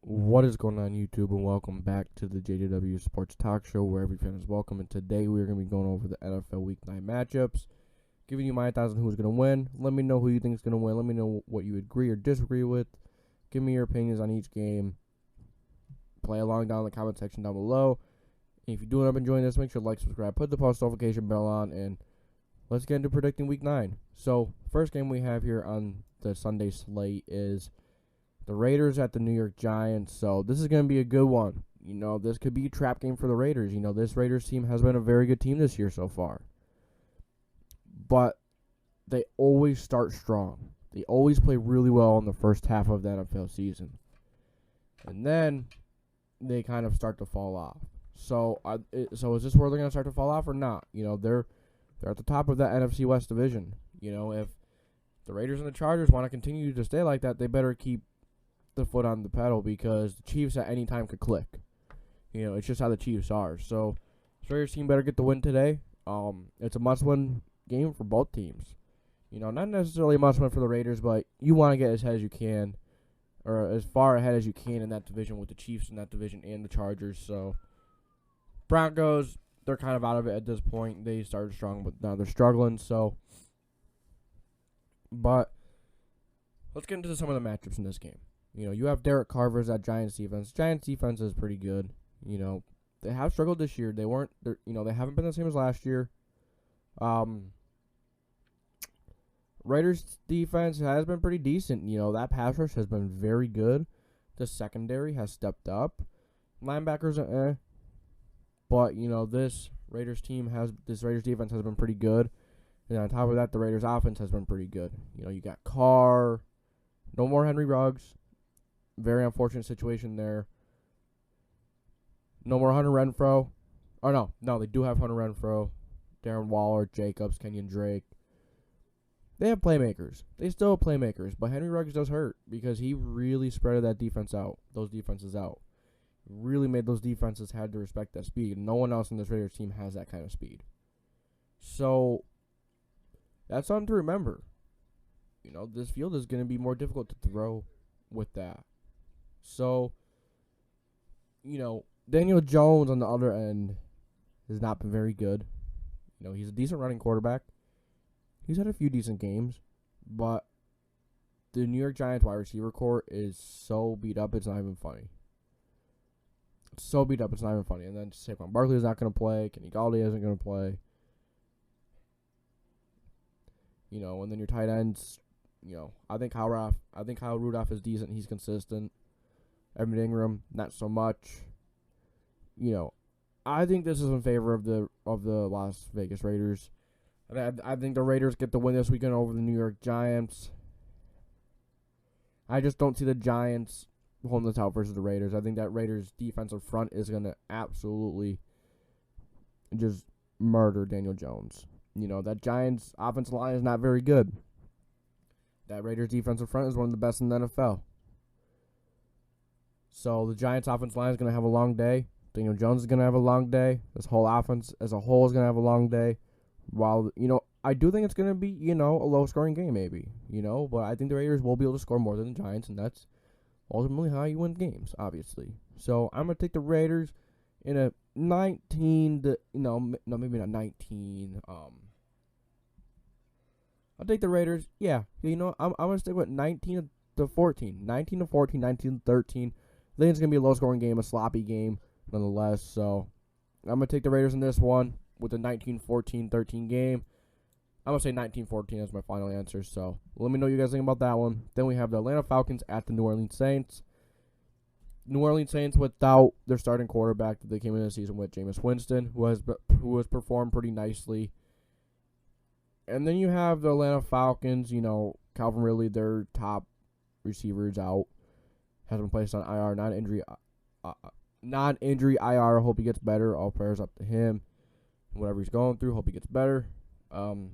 What is going on, YouTube, and welcome back to the JDW SportsTalkShow, where every fan is welcome. And today we're going to be going over the NFL Week 9 matchups, giving you my thoughts on who's going to win. Let me know who you think is going to win. Let me know what you agree or disagree with. Give me your opinions on each game. Play along down in the comment section down below. And if you do end up enjoying this, make sure to like, subscribe, put the post notification bell on, and let's get into predicting Week 9. So, first game we have here on the Sunday slate is the Raiders at the New York Giants. So this is going to be a good one. You know, this could be a trap game for the Raiders. You know, this Raiders team has been a very good team this year so far. But they always start strong. They always play really well in the first half of the NFL season. And then they kind of start to fall off. So is this where they're going to start to fall off or not? You know, they're at the top of that NFC West division. You know, if the Raiders and the Chargers want to continue to stay like that, they better keep the foot on the pedal, because the Chiefs at any time could click. You know, it's just how the Chiefs are. So, the Raiders team better get the win today. It's a must-win game for both teams. You know, not necessarily a must-win for the Raiders, but you want to get as ahead as you can, or as far ahead as you can in that division with the Chiefs in that division and the Chargers. So, Broncos, they're kind of out of it at this point. They started strong, but now they're struggling. So, but let's get into some of the matchups in this game. You know, you have Derek Carver's that Giants defense. Giants defense is pretty good. You know, they have struggled this year. They haven't been the same as last year. Raiders defense has been pretty decent. You know, that pass rush has been very good. The secondary has stepped up. Linebackers are but you know, this Raiders defense has been pretty good. And on top of that, the Raiders offense has been pretty good. You know, you got Carr, no more Henry Ruggs. Very unfortunate situation there. No more Hunter Renfrow. Oh, no, they do have Hunter Renfrow, Darren Waller, Jacobs, Kenyon Drake. They have playmakers. They still have playmakers, but Henry Ruggs does hurt because he really spread those defenses out. Really made those defenses had to respect that speed. No one else in this Raiders team has that kind of speed. So, that's something to remember. You know, this field is going to be more difficult to throw with that. So, you know, Daniel Jones on the other end has not been very good. You know, he's a decent running quarterback. He's had a few decent games, but the New York Giants wide receiver core is so beat up, it's not even funny. And then Saquon Barkley is not going to play. Kenny Galladay isn't going to play. You know, and then your tight ends, you know, I think Kyle Rudolph is decent. He's consistent. Evan Ingram, not so much. You know, I think this is in favor of the Las Vegas Raiders. I think the Raiders get the win this weekend over the New York Giants. I just don't see the Giants holding this out versus the Raiders. I think that Raiders defensive front is going to absolutely just murder Daniel Jones. You know, that Giants offensive line is not very good. That Raiders defensive front is one of the best in the NFL. So the Giants offensive line is going to have a long day. Daniel Jones is going to have a long day. This whole offense as a whole is going to have a long day. While, you know, I do think it's going to be, you know, a low-scoring game maybe, you know. But I think the Raiders will be able to score more than the Giants, and that's ultimately how you win games, obviously. So I'm going to take the Raiders in a 19 to, maybe not 19. I'll take the Raiders. Yeah, you know, I'm going to stick with 19 to 14. 19 to 14, 19 to 13. I think it's going to be a low-scoring game, a sloppy game, nonetheless. So I'm going to take the Raiders in this one with a 19-14-13 game. I'm going to say 19-14 as my final answer. So let me know what you guys think about that one. Then we have the Atlanta Falcons at the New Orleans Saints. New Orleans Saints without their starting quarterback that they came into the season with, Jameis Winston, who has performed pretty nicely. And then you have the Atlanta Falcons, you know, Calvin Ridley, their top receiver, is out. Has been placed on IR, non-injury IR. Hope he gets better. All prayers up to him. Whatever he's going through, hope he gets better. But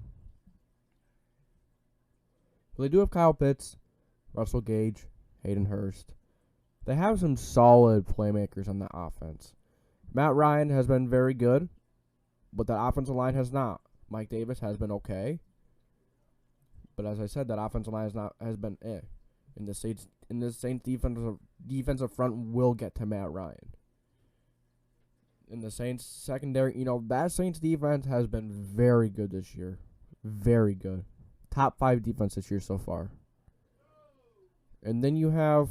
they do have Kyle Pitts, Russell Gage, Hayden Hurst. They have some solid playmakers on that offense. Matt Ryan has been very good, but that offensive line has not. Mike Davis has been okay, but as I said, that offensive line has been in and the Saints defensive front will get to Matt Ryan. And the Saints secondary, that Saints defense has been very good this year. Very good. Top 5 defense this year so far. And then you have,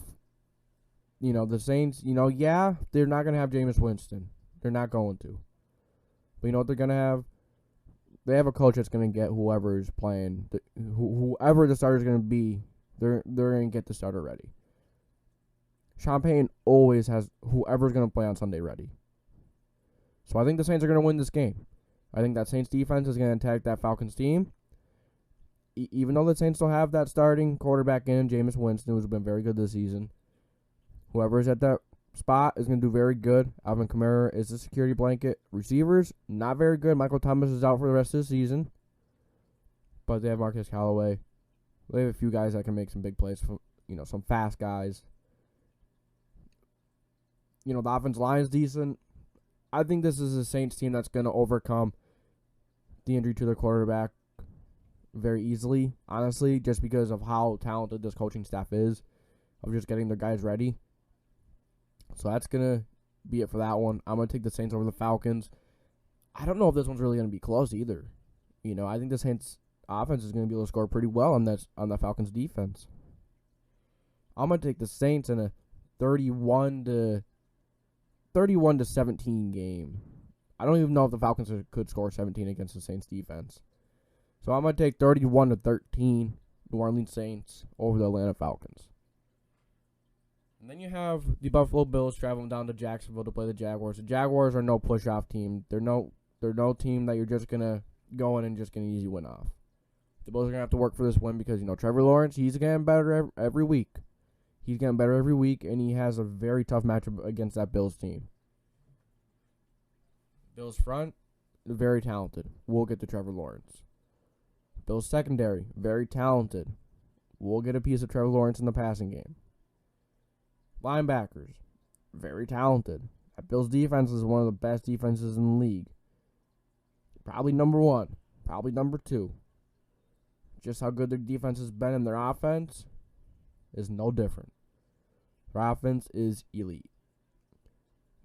the Saints, they're not going to have Jameis Winston. They're not going to. But you know what they're going to have? They have a coach that's going to get whoever is playing. Whoever the starter is going to be, they're going to get the starter ready. Sean Payton always has whoever's going to play on Sunday ready. So I think the Saints are going to win this game. I think that Saints defense is going to attack that Falcons team. Even though the Saints still have that starting quarterback in, Jameis Winston, who's been very good this season. Whoever is at that spot is going to do very good. Alvin Kamara is the security blanket. Receivers, not very good. Michael Thomas is out for the rest of the season. But they have Marcus Callaway. They have a few guys that can make some big plays. Some fast guys. The offensive line is decent. I think this is a Saints team that's going to overcome the injury to their quarterback very easily, honestly, just because of how talented this coaching staff is, of just getting their guys ready. So that's going to be it for that one. I'm going to take the Saints over the Falcons. I don't know if this one's really going to be close either. I think the Saints offense is going to be able to score pretty well on the Falcons defense. I'm going to take the Saints in a 31 to 17 game. I don't even know if the Falcons could score 17 against the Saints defense. So I'm going to take 31 to 13 New Orleans Saints over the Atlanta Falcons. And then you have the Buffalo Bills traveling down to Jacksonville to play the Jaguars. The Jaguars are no push-off team. They're no team that you're just going to go in and just get an easy win off. The Bills are going to have to work for this win because, Trevor Lawrence, he's getting better every week. He's getting better every week, and he has a very tough matchup against that Bills team. Bills front, very talented. We'll get to Trevor Lawrence. Bills secondary, very talented. We'll get a piece of Trevor Lawrence in the passing game. Linebackers, very talented. That Bills defense is one of the best defenses in the league. Probably number 1, probably number 2. Just how good their defense has been, and their offense is no different. Their offense is elite.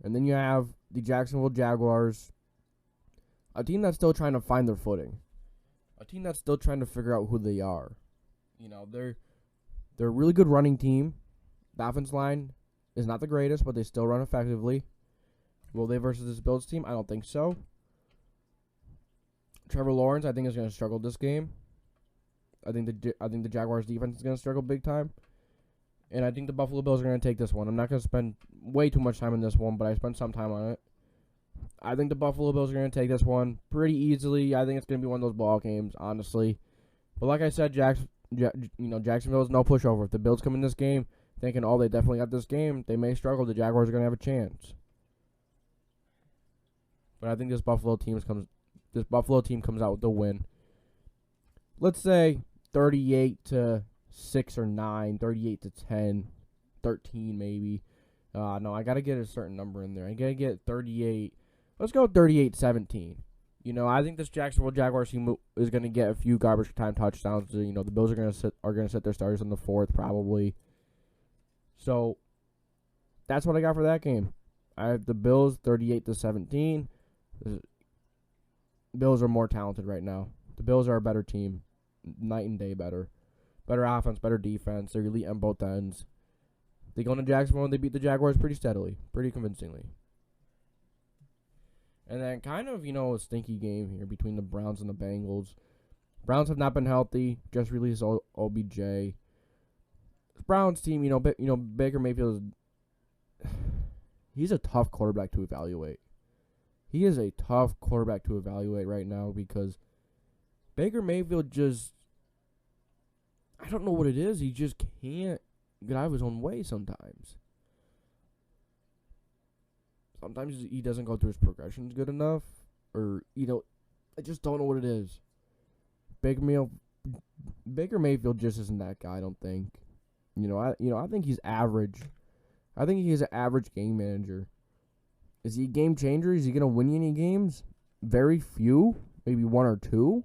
And then you have the Jacksonville Jaguars, a team that's still trying to find their footing. A team that's still trying to figure out who they are. They're a really good running team. The offense line is not the greatest, but they still run effectively. Will they versus this Bills team? I don't think so. Trevor Lawrence, I think, is going to struggle this game. I think the Jaguars defense is going to struggle big time. And I think the Buffalo Bills are going to take this one. I'm not going to spend way too much time on this one, but I spent some time on it. I think the Buffalo Bills are going to take this one pretty easily. I think it's going to be one of those ball games, honestly. But like I said, Jacksonville is no pushover. If the Bills come in this game thinking, they definitely got this game, they may struggle. The Jaguars are going to have a chance. But I think this Buffalo team comes out with the win. Let's say 38 to 6 or 9, 38 to 10, 13 maybe. No, I got to get a certain number in there. I got to get 38. Let's go 38-17. I think this Jacksonville Jaguars team is going to get a few garbage time touchdowns. The Bills are going to sit their starters in the 4th probably. So that's what I got for that game. I have the Bills 38-17. The Bills are more talented right now. The Bills are a better team, night and day better. Better offense, better defense. They're elite on both ends. They go into Jacksonville and they beat the Jaguars pretty steadily, pretty convincingly. And then kind of, a stinky game here between the Browns and the Bengals. Browns have not been healthy. Just released OBJ. Browns team, Baker Mayfield he's a tough quarterback to evaluate. He is a tough quarterback to evaluate right now because Baker Mayfield I don't know what it is. He just can't get out of his own way sometimes. Sometimes he doesn't go through his progressions good enough. Or, I just don't know what it is. Baker Mayfield just isn't that guy, I don't think. I think he's average. I think he's an average game manager. Is he a game changer? Is he going to win you any games? Very few. Maybe 1 or 2.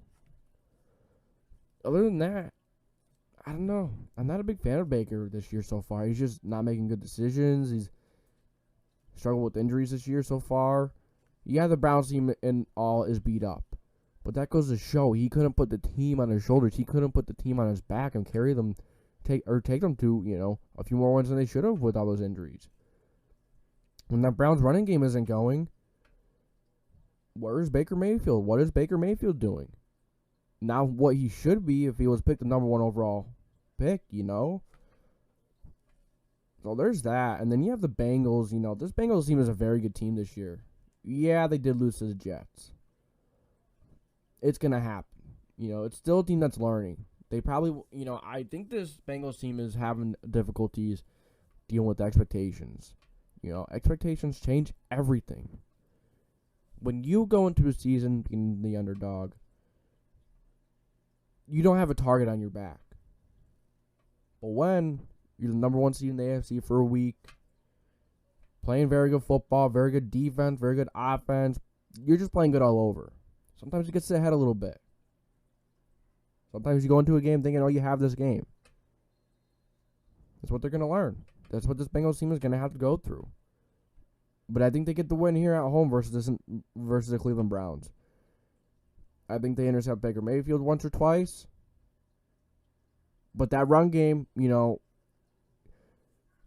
Other than that, I don't know. I'm not a big fan of Baker this year so far. He's just not making good decisions. He's struggled with injuries this year so far. Yeah, the Browns team in all is beat up. But that goes to show he couldn't put the team on his shoulders. He couldn't put the team on his back and carry them, take them to, a few more wins than they should have with all those injuries. When that Browns running game isn't going, where is Baker Mayfield? What is Baker Mayfield doing? Not what he should be if he was picked the number 1 overall pick, So there's that. And then you have the Bengals. This Bengals team is a very good team this year. Yeah, they did lose to the Jets. It's going to happen. It's still a team that's learning. They probably, I think this Bengals team is having difficulties dealing with expectations. Expectations change everything. When you go into a season being the underdog, you don't have a target on your back. But when you're the number 1 seed in the AFC for a week, playing very good football, very good defense, very good offense, you're just playing good all over. Sometimes you get to ahead a little bit. Sometimes you go into a game thinking, you have this game. That's what they're going to learn. That's what this Bengals team is going to have to go through. But I think they get the win here at home versus the Cleveland Browns. I think they intercept Baker Mayfield once or twice. But that run game,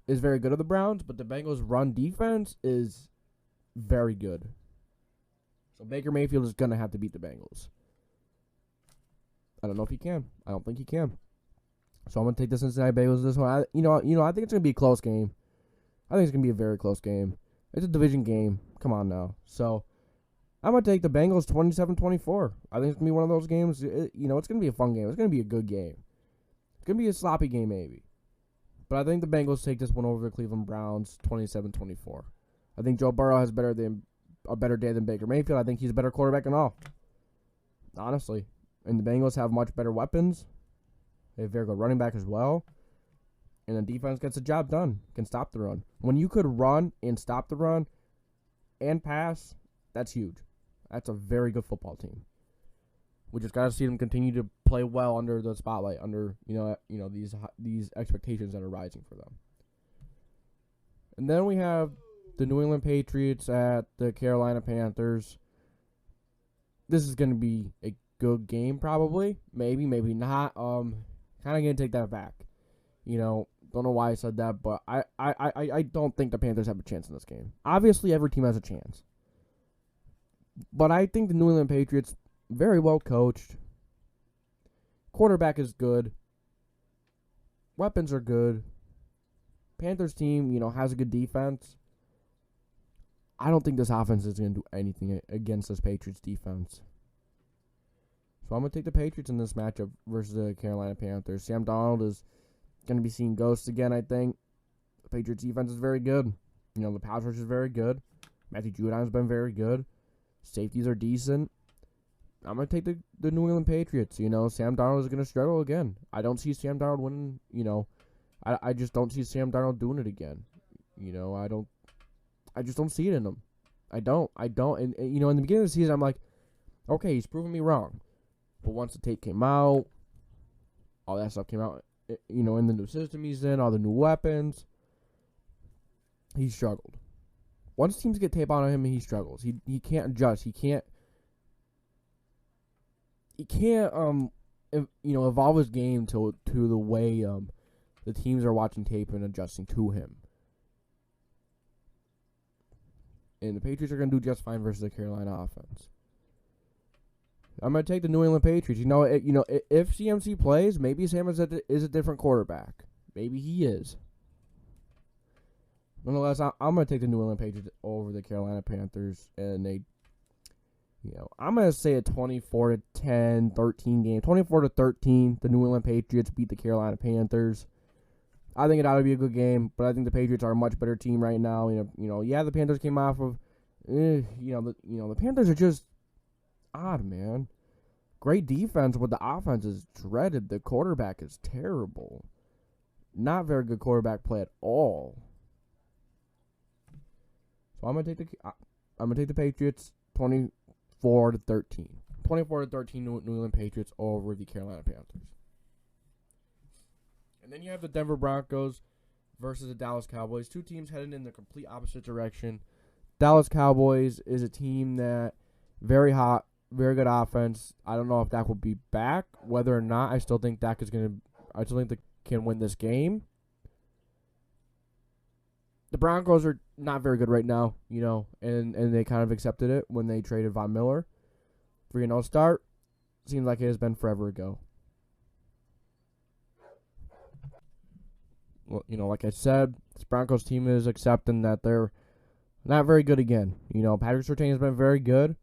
is very good of the Browns. But the Bengals' run defense is very good. So Baker Mayfield is going to have to beat the Bengals. I don't know if he can. I don't think he can. So I'm going to take the Cincinnati Bengals this one. I think it's going to be a close game. I think it's going to be a very close game. It's a division game. Come on now. So I'm going to take the Bengals 27-24. I think it's going to be one of those games. It's going to be a fun game. It's going to be a good game. It's going to be a sloppy game maybe. But I think the Bengals take this one over the Cleveland Browns 27-24. I think Joe Burrow has a better day than Baker Mayfield. I think he's a better quarterback than all. Honestly. And the Bengals have much better weapons. They have very good running back as well. And the defense gets the job done. Can stop the run. When you could run and stop the run and pass, that's huge. That's a very good football team. We just got to see them continue to play well under the spotlight, under these expectations that are rising for them. And then we have the New England Patriots at the Carolina Panthers. This is going to be a good game, probably. Maybe not. Kind of going to take that back. Don't know why I said that, but I don't think the Panthers have a chance in this game. Obviously, every team has a chance. But I think the New England Patriots, very well coached. Quarterback is good. Weapons are good. Panthers team, has a good defense. I don't think this offense is going to do anything against this Patriots defense. So I'm going to take the Patriots in this matchup versus the Carolina Panthers. Sam Darnold is going to be seeing ghosts again, I think. The Patriots defense is very good. The pass rush is very good. Matthew Judon has been very good. Safeties are decent. I'm going to take the New England Patriots. Sam Darnold is going to struggle again. I don't see Sam Darnold winning, I just don't see Sam Darnold doing it again. I just don't see it in him. I don't. And in the beginning of the season, I'm like, okay, he's proving me wrong. But once the tape came out, all that stuff came out, in the new system he's in, all the new weapons, he struggled. Once teams get tape on him, he struggles. He can't adjust. He can't evolve his game to the way the teams are watching tape and adjusting to him. And the Patriots are going to do just fine versus the Carolina offense. I'm going to take the New England Patriots. If CMC plays, maybe Sam is a different quarterback. Maybe he is. Nonetheless, I'm going to take the New England Patriots over the Carolina Panthers. And I'm going to say a 24-10, 13 game. 24-13, the New England Patriots beat the Carolina Panthers. I think it ought to be a good game, but I think the Patriots are a much better team right now. The Panthers came off of, the Panthers are just odd, man. Great defense, but the offense is dreaded. The quarterback is terrible. Not very good quarterback play at all. So I'm gonna take the Patriots 24-13. 24-13 New England Patriots over the Carolina Panthers. And then you have the Denver Broncos versus the Dallas Cowboys. Two teams heading in the complete opposite direction. Dallas Cowboys is a team that very hot, very good offense. I don't know if Dak will be back. Whether or not, I still think Dak is going to. I still think they can win this game. The Broncos are not very good right now, and they kind of accepted it when they traded Von Miller. 3-0 start. Seems like it has been forever ago. Well, like I said, this Broncos team is accepting that they're not very good again. Patrick Surtain has been very good.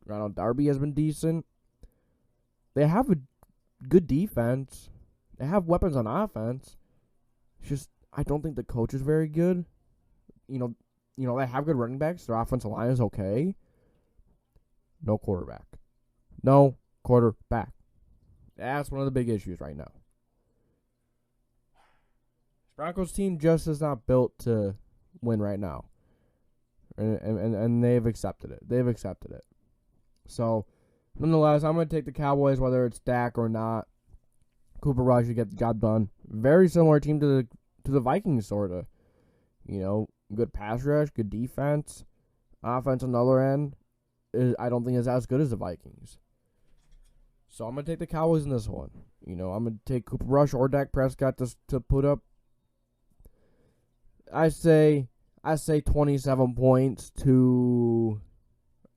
Ronald Darby has been decent. They have a good defense. They have weapons on offense. It's just, I don't think the coach is very good. They have good running backs. Their offensive line is okay. No quarterback. No quarterback. That's one of the big issues right now. Broncos team just is not built to win right now. And they've accepted it. They've accepted it. So, nonetheless, I'm going to take the Cowboys, whether it's Dak or not. Cooper Rush to get the job done. Very similar team to the Vikings, sort of. Good pass rush, good defense. Offense on the other end, I don't think is as good as the Vikings. So, I'm going to take the Cowboys in this one. I'm going to take Cooper Rush or Dak Prescott to put up, I say 27 points to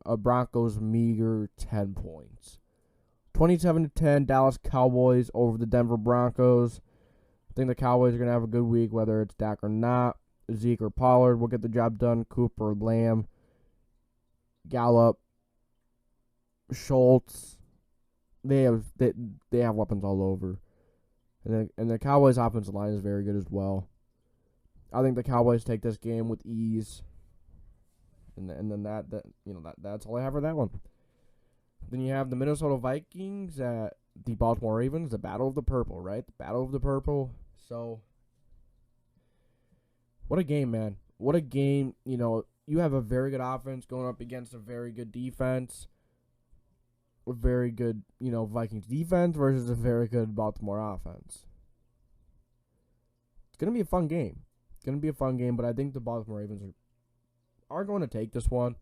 a Broncos meager 10 points. 27-10, Dallas Cowboys over the Denver Broncos. I think the Cowboys are going to have a good week, whether it's Dak or not. Zeke or Pollard will get the job done. Cooper, Lamb, Gallup, Schultz. They have weapons all over. And the Cowboys' offensive line is very good as well. I think the Cowboys take this game with ease. And then that's all I have for that one. Then you have the Minnesota Vikings at the Baltimore Ravens, the Battle of the Purple, right? The Battle of the Purple. So, what a game, man. What a game. You have a very good offense going up against a very good defense. A very good, Vikings defense versus a very good Baltimore offense. It's going to be a fun game. But I think the Baltimore Ravens are going to take this one.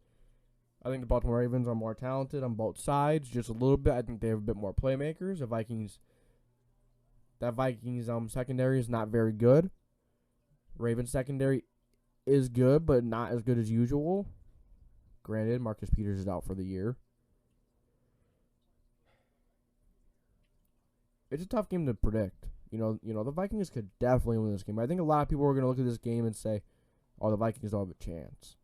I think the Baltimore Ravens are more talented on both sides, just a little bit. I think they have a bit more playmakers. The Vikings secondary is not very good. Ravens secondary is good, but not as good as usual. Granted, Marcus Peters is out for the year. It's a tough game to predict. The Vikings could definitely win this game. I think a lot of people are going to look at this game and say, "Oh, the Vikings don't have a chance."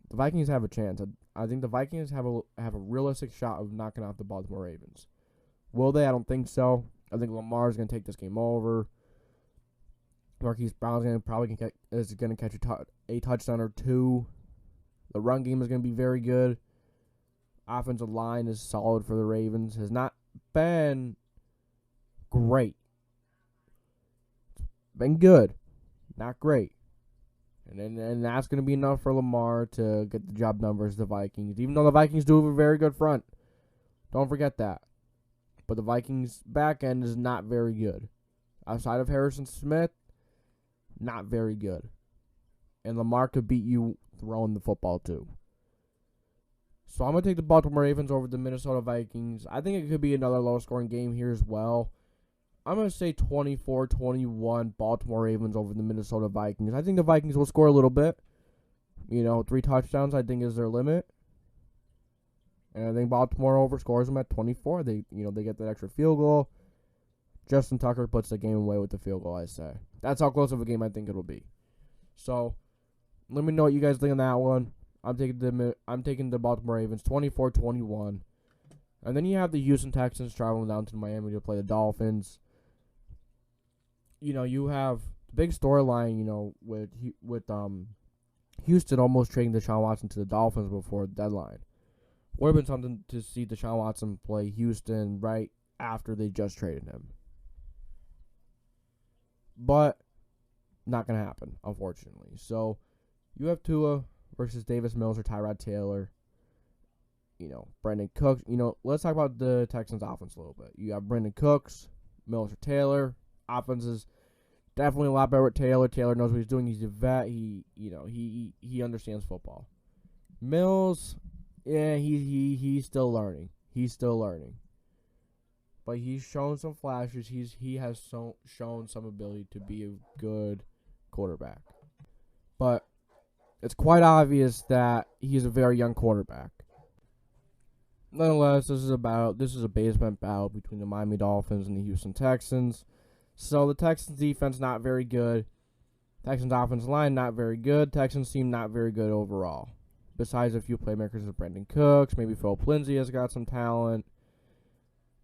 The Vikings have a chance. I think the Vikings have a realistic shot of knocking out the Baltimore Ravens. Will they? I don't think so. I think Lamar is going to take this game over. Marquise Brown is going to catch a touchdown or two. The run game is going to be very good. Offensive line is solid for the Ravens. Has not been great. Been good, not great. And that's going to be enough for Lamar to get the job done versus the Vikings. Even though the Vikings do have a very good front. Don't forget that. But the Vikings' back end is not very good. Outside of Harrison Smith, not very good. And Lamar could beat you throwing the football too. So I'm going to take the Baltimore Ravens over the Minnesota Vikings. I think it could be another low-scoring game here as well. I'm going to say 24-21 Baltimore Ravens over the Minnesota Vikings. I think the Vikings will score a little bit. 3 touchdowns I think is their limit. And I think Baltimore overscores them at 24. They get that extra field goal. Justin Tucker puts the game away with the field goal, I say. That's how close of a game I think it'll be. So, let me know what you guys think on that one. I'm taking the Baltimore Ravens 24-21. And then you have the Houston Texans traveling down to Miami to play the Dolphins. You have the big storyline, with Houston almost trading Deshaun Watson to the Dolphins before the deadline. Would have been something to see Deshaun Watson play Houston right after they just traded him. But not going to happen, unfortunately. So, you have Tua versus Davis Mills or Tyrod Taylor. Brandon Cooks. Let's talk about the Texans offense a little bit. You have Brandon Cooks, Mills or Taylor. offense is definitely a lot better with Taylor. Taylor knows what he's doing. He's a vet. He understands football. Mills, yeah, he's still learning. But he's shown some flashes. He has shown some ability to be a good quarterback. But it's quite obvious that he's a very young quarterback. Nonetheless, this is a basement battle between the Miami Dolphins and the Houston Texans. So the Texans defense not very good. Texans offensive line not very good. Texans team not very good overall. Besides a few playmakers of Brandon Cooks, maybe Philip Lindsay has got some talent.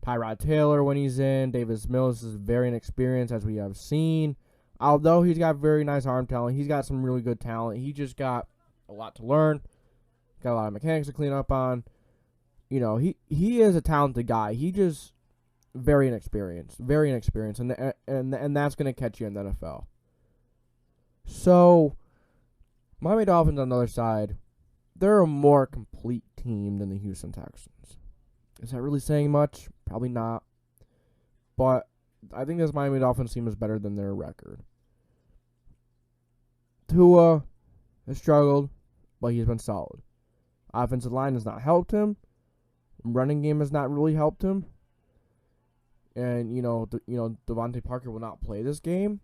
Tyrod Taylor when he's in. Davis Mills is very inexperienced, as we have seen. Although he's got very nice arm talent, he's got some really good talent. He just got a lot to learn. Got a lot of mechanics to clean up on. You know, he is a talented guy. He just very inexperienced, and that's going to catch you in the NFL. So, Miami Dolphins on the other side, they're a more complete team than the Houston Texans. Is that really saying much? Probably not. But I think this Miami Dolphins team is better than their record. Tua has struggled, but he's been solid. Offensive line has not helped him. Running game has not really helped him. And, Devontae Parker will not play this game.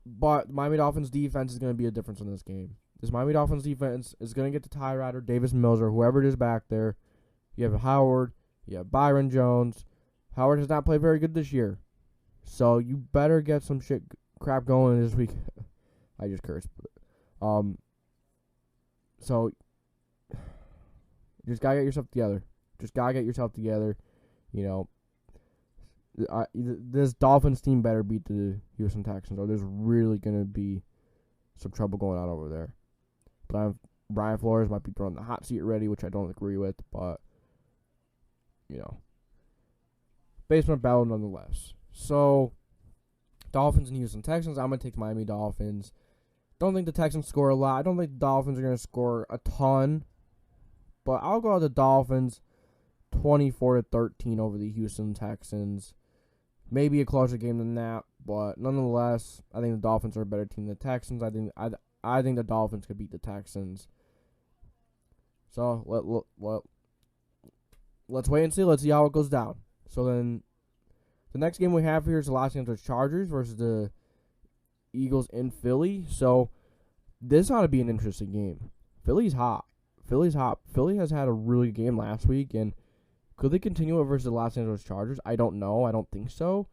But Miami Dolphins defense is going to be a difference in this game. This Miami Dolphins defense is going to get to Tyrod or Davis Mills or whoever it is back there. You have Howard. You have Byron Jones. Howard has not played very good this year. So you better get some crap going this week. I just cursed. So just got to get yourself together. This Dolphins team better beat the Houston Texans, or there's really going to be some trouble going on over there. But Brian Flores might be throwing the hot seat already, which I don't agree with, but, basement battle nonetheless. So, Dolphins and Houston Texans, I'm going to take the Miami Dolphins. Don't think the Texans score a lot. I don't think the Dolphins are going to score a ton, but I'll go with the Dolphins 24-13 over the Houston Texans. Maybe a closer game than that, but nonetheless, I think the Dolphins are a better team than the Texans. I think the Dolphins could beat the Texans. So let's wait and see. Let's see how it goes down. So then, the next game we have here is the Los Angeles Chargers versus the Eagles in Philly. So this ought to be an interesting game. Philly's hot. Philly has had a really good game last week, and could they continue it versus the Los Angeles Chargers? I don't know. I don't think so.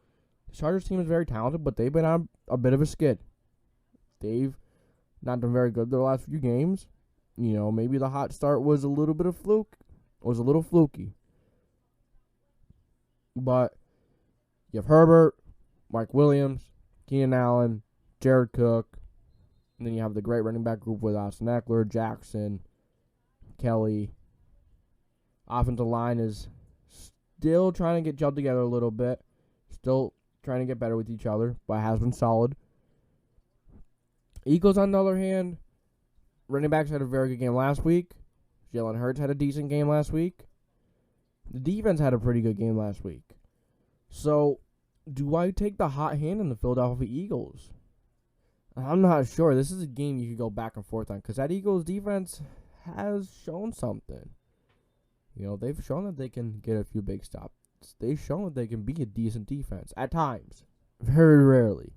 The Chargers team is very talented, but they've been on a bit of a skid. They've not done very good their last few games. Maybe the hot start was a little bit of fluke. It was a little fluky. But you have Herbert, Mike Williams, Keenan Allen, Jared Cook, and then you have the great running back group with Austin Eckler, Jackson, Kelly. Offensive line is still trying to get gelled together a little bit. Still trying to get better with each other, but has been solid. Eagles, on the other hand, running backs had a very good game last week. Jalen Hurts had a decent game last week. The defense had a pretty good game last week. So, do I take the hot hand in the Philadelphia Eagles? I'm not sure. This is a game you could go back and forth on, because that Eagles defense has shown something. They've shown that they can get a few big stops. They've shown that they can be a decent defense at times. Very rarely.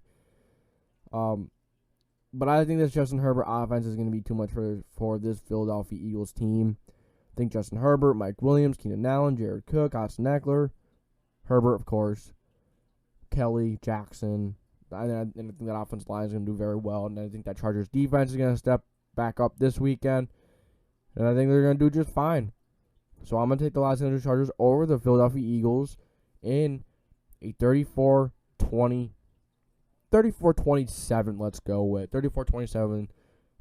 But I think this Justin Herbert offense is going to be too much for this Philadelphia Eagles team. I think Justin Herbert, Mike Williams, Keenan Allen, Jared Cook, Austin Eckler, Herbert, of course, Kelly, Jackson. I think that offensive line is going to do very well. And I think that Chargers defense is going to step back up this weekend. And I think they're going to do just fine. So I'm going to take the Los Angeles Chargers over the Philadelphia Eagles in a 34-27, let's go with. 34-27,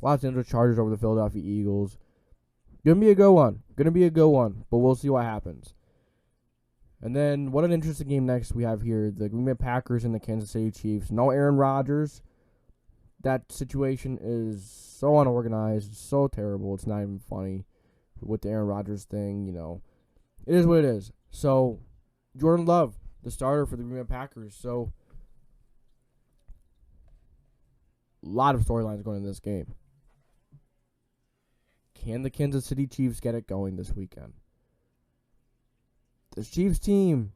Los Angeles Chargers over the Philadelphia Eagles. Going to be a good one. But we'll see what happens. And then, what an interesting game next we have here. The Green Bay Packers and the Kansas City Chiefs. No Aaron Rodgers. That situation is so unorganized, so terrible, it's not even funny. With the Aaron Rodgers thing, it is what it is. So, Jordan Love, the starter for the Green Bay Packers. So, lot of storylines going in this game. Can the Kansas City Chiefs get it going this weekend? This Chiefs team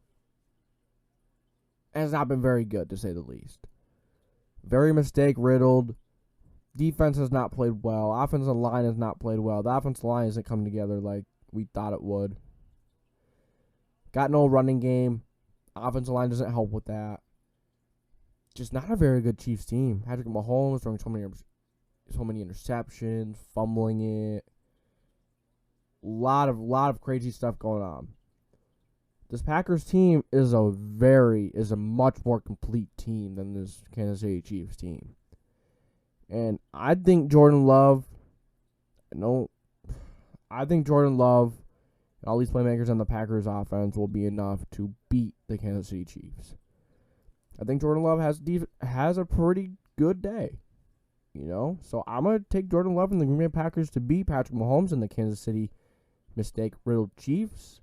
has not been very good, to say the least. Very mistake-riddled. Defense has not played well. Offensive line has not played well. The offensive line isn't coming together like we thought it would. Got no running game. Offensive line doesn't help with that. Just not a very good Chiefs team. Patrick Mahomes throwing so many interceptions, fumbling it. Lot of crazy stuff going on. This Packers team is a much more complete team than this Kansas City Chiefs team. And I think Jordan Love and all these playmakers on the Packers offense will be enough to beat the Kansas City Chiefs. I think Jordan Love has a pretty good day. So I'm going to take Jordan Love and the Green Bay Packers to beat Patrick Mahomes and the Kansas City mistake-riddled Chiefs.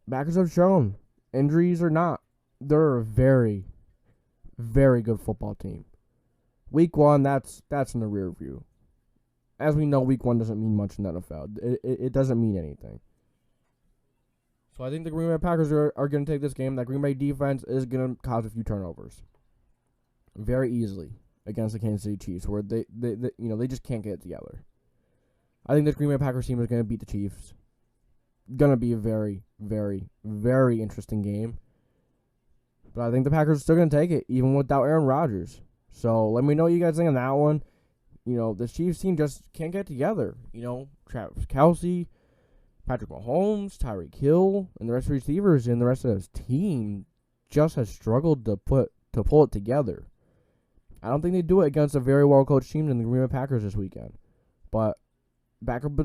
Packers have shown, injuries or not, they're a very, very good football team. Week 1, that's in the rear view. As we know, Week 1 doesn't mean much in the NFL. It doesn't mean anything. So I think the Green Bay Packers are going to take this game. That Green Bay defense is going to cause a few turnovers very easily against the Kansas City Chiefs, where they just can't get it together. I think this Green Bay Packers team is going to beat the Chiefs. Going to be a very, very, very interesting game. But I think the Packers are still going to take it, even without Aaron Rodgers. So let me know what you guys think on that one. The Chiefs team just can't get together. Travis Kelce, Patrick Mahomes, Tyreek Hill, and the rest of the receivers and the rest of his team just has struggled to pull it together. I don't think they do it against a very well-coached team in the Green Bay Packers this weekend. But backs up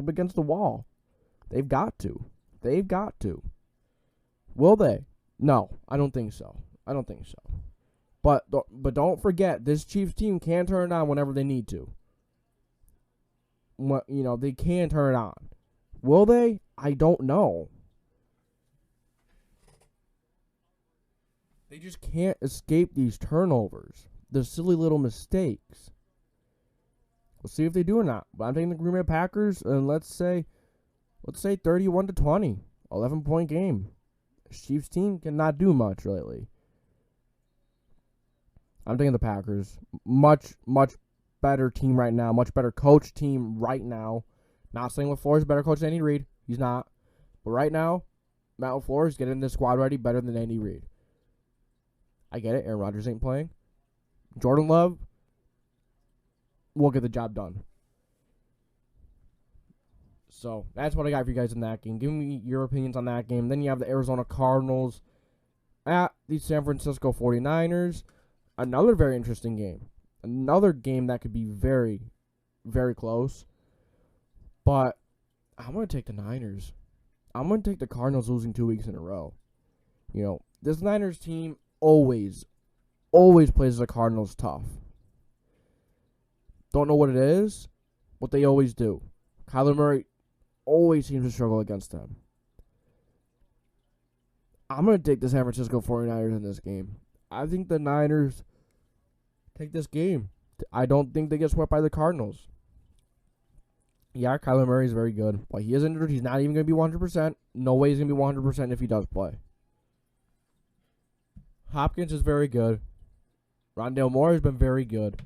against the wall. They've got to. Will they? No, I don't think so. But don't forget, this Chiefs team can turn it on whenever they need to. They can turn it on. Will they? I don't know. They just can't escape these turnovers. The silly little mistakes. We'll see if they do or not. But I'm taking the Green Bay Packers, and let's say 31-20, 11-point game. The Chiefs team cannot do much lately. I'm taking the Packers. Much better team right now. Much better coach team right now. Not saying LaFleur is a better coach than Andy Reid. He's not. But right now, Matt LaFleur is getting this squad ready better than Andy Reid. I get it. Aaron Rodgers ain't playing. Jordan Love will get the job done. So, that's what I got for you guys in that game. Give me your opinions on that game. Then you have the Arizona Cardinals at the San Francisco 49ers. Another very interesting game. Another game that could be very, very close. But I'm going to take the Niners. I'm going to take the Cardinals losing 2 weeks in a row. This Niners team always plays the Cardinals tough. Don't know what it is, what they always do. Kyler Murray always seems to struggle against them. I'm going to take the San Francisco 49ers in this game. I think the Niners take this game. I don't think they get swept by the Cardinals. Yeah, Kyler Murray is very good. But he is injured. He's not even going to be 100%. No way he's going to be 100% if he does play. Hopkins is very good. Rondale Moore has been very good.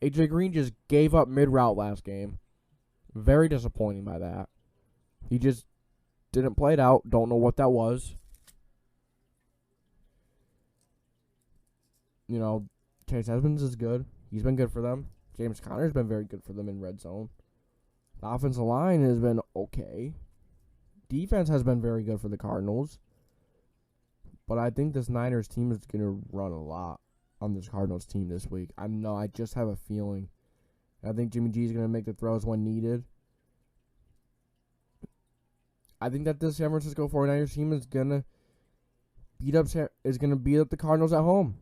AJ Green just gave up mid-route last game. Very disappointing by that. He just didn't play it out. Don't know what that was. Chase Edmonds is good. He's been good for them. James Conner's been very good for them in red zone. The offensive line has been okay. Defense has been very good for the Cardinals. But I think this Niners team is going to run a lot on this Cardinals team this week. I just have a feeling. I think Jimmy G is going to make the throws when needed. I think that this San Francisco 49ers team is going to beat up the Cardinals at home.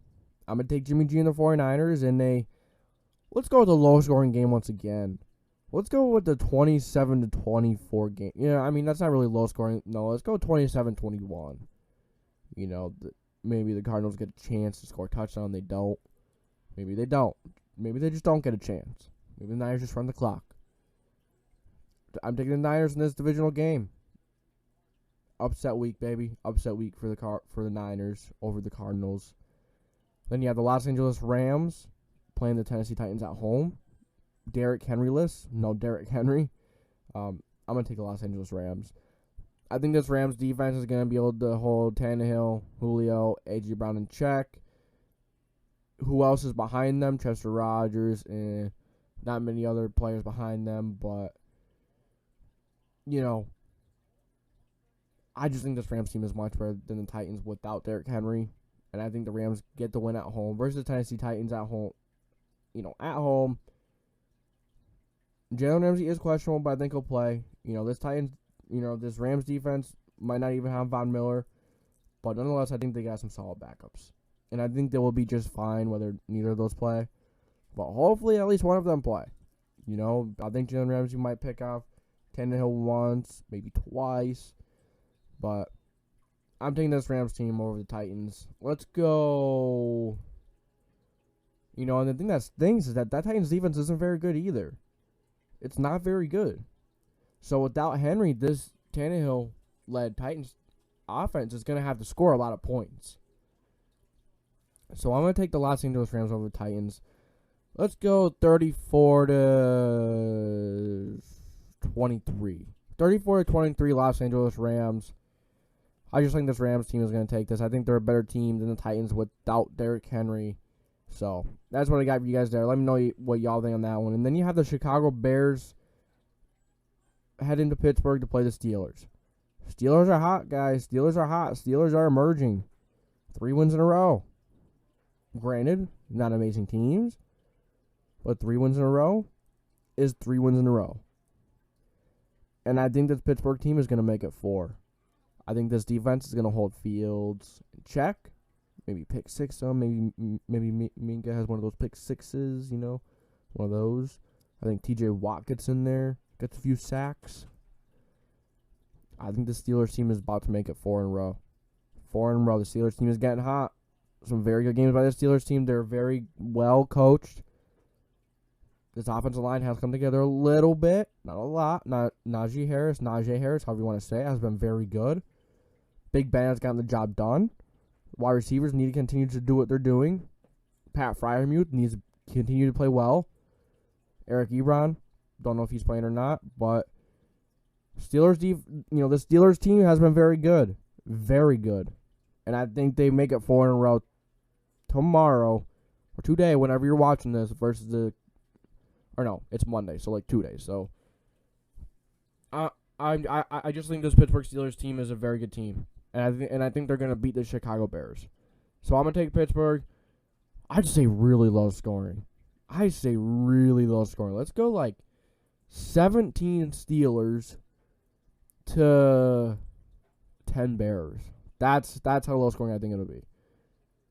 I'm going to take Jimmy G and the 49ers in let's go with a low-scoring game once again. Let's go with the 27-24 game. That's not really low-scoring. No, let's go 27-21. maybe the Cardinals get a chance to score a touchdown. They don't. Maybe they don't. Maybe they just don't get a chance. Maybe the Niners just run the clock. I'm taking the Niners in this divisional game. Upset week, baby. Upset week for the Niners over the Cardinals. Then you have the Los Angeles Rams playing the Tennessee Titans at home. Derrick Henry-less. No Derrick Henry. I'm going to take the Los Angeles Rams. I think this Rams defense is going to be able to hold Tannehill, Julio, A.J. Brown in check. Who else is behind them? Chester Rogers and not many other players behind them. But, I just think this Rams team is much better than the Titans without Derrick Henry. And I think the Rams get the win at home versus the Tennessee Titans at home. At home. Jalen Ramsey is questionable, but I think he'll play. This Rams defense might not even have Von Miller. But nonetheless, I think they got some solid backups. And I think they will be just fine whether neither of those play. But hopefully at least one of them play. I think Jalen Ramsey might pick off Tannehill once, maybe twice. But I'm taking this Rams team over the Titans. Let's go. And the thing that stinks is that Titans defense isn't very good either. It's not very good. So without Henry, this Tannehill-led Titans offense is going to have to score a lot of points. So I'm going to take the Los Angeles Rams over the Titans. Let's go 34-23. 34-23 Los Angeles Rams. I just think this Rams team is going to take this. I think they're a better team than the Titans without Derrick Henry. So that's what I got for you guys there. Let me know what y'all think on that one. And then you have the Chicago Bears heading to Pittsburgh to play the Steelers. Steelers are hot, guys. Steelers are hot. Steelers are emerging. 3 wins in a row. Granted, not amazing teams, but 3 wins in a row is 3 wins in a row. And I think this Pittsburgh team is going to make it 4. I think this defense is going to hold Fields in check. Maybe pick 6 them. Maybe Minka has one of those pick 6s, one of those. I think TJ Watt gets in there, gets a few sacks. I think the Steelers team is about to make it 4 in a row. 4 in a row. The Steelers team is getting hot. Some very good games by the Steelers team. They're very well coached. This offensive line has come together a little bit. Not a lot. Najee Harris, however you want to say it, has been very good. Big Ben has gotten the job done. Wide receivers need to continue to do what they're doing. Pat Freiermuth needs to continue to play well. Eric Ebron, don't know if he's playing or not, but the Steelers team has been very good. Very good. And I think they make it 4 in a row tomorrow or today, whenever you're watching this, versus it's Monday, so 2 days. So I just think this Pittsburgh Steelers team is a very good team, and I think they're gonna beat the Chicago Bears. So I'm gonna take Pittsburgh. I'd say really low scoring. Let's go 17 Steelers to 10 Bears. That's how low scoring I think it'll be.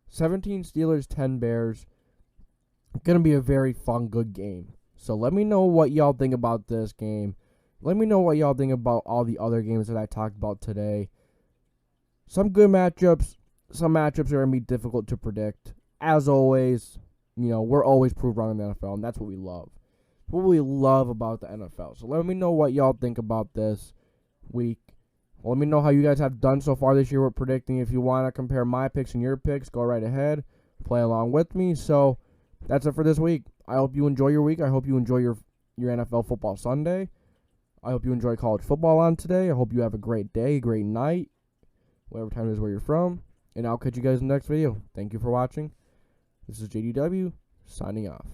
17 Steelers, 10 Bears. Gonna be a very fun, good game. So let me know what y'all think about this game. Let me know what y'all think about all the other games that I talked about today. Some good matchups. Some matchups are gonna be difficult to predict. As always, we're always proved wrong in the NFL, and that's what we love. What we love about the NFL. So let me know what y'all think about this week. Let me know how you guys have done so far this year with predicting. If you want to compare my picks and your picks, go right ahead. Play along with me. So that's it for this week. I hope you enjoy your week. I hope you enjoy your NFL football Sunday. I hope you enjoy college football on today. I hope you have a great day, great night, whatever time it is where you're from. And I'll catch you guys in the next video. Thank you for watching. This is JDW signing off.